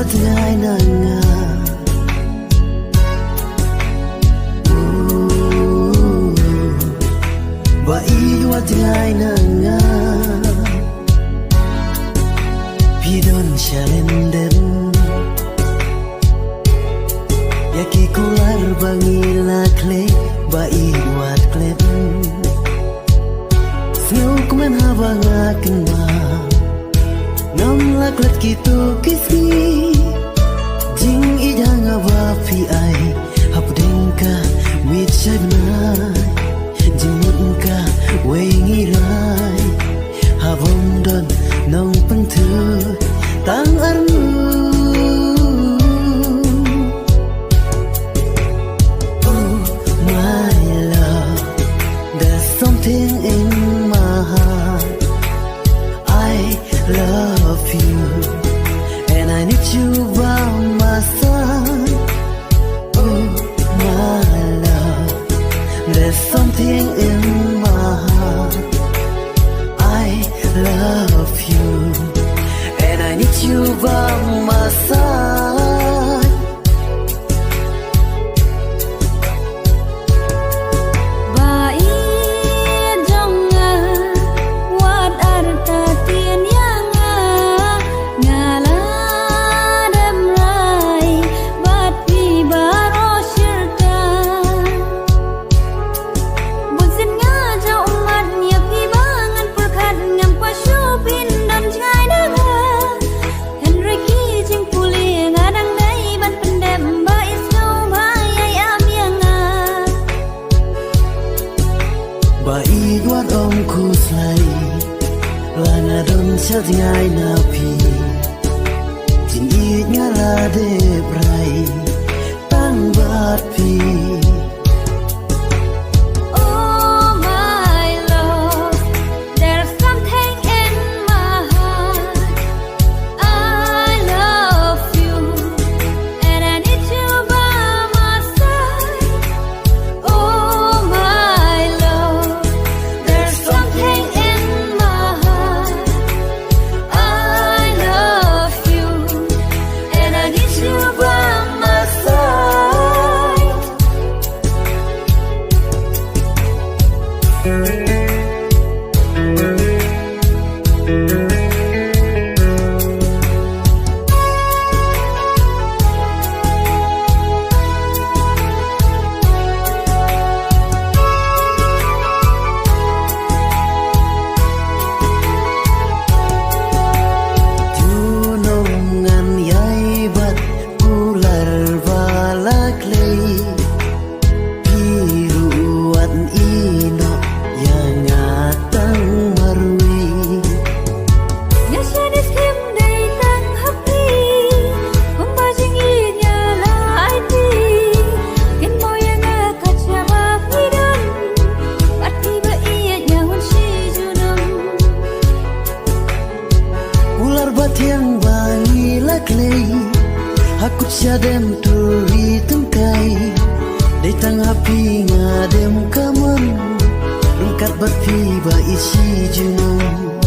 wat ngai na nga ba I wat ngai na nga pidon shalenden yaki kular bangila kle ba I wat klep Snow kuman habang akin ba Nam laklat gitu kisni Jing idang awapi ai Hapdengka wichanai Jingutka wengirai Habondon nong pentu Tang armu Oh my love There's something in my heart I love you and I need you by my side. Oh my love, there's something in my heart. I love you and I need you by my side. Baik wat om ku slai lana don chat ngai na pi jin I ngala de brai tang bat pi Yang bangi laklei Hakut syadem turi tengkai Detang api ngadem kaman Rungkat bati ba isi junung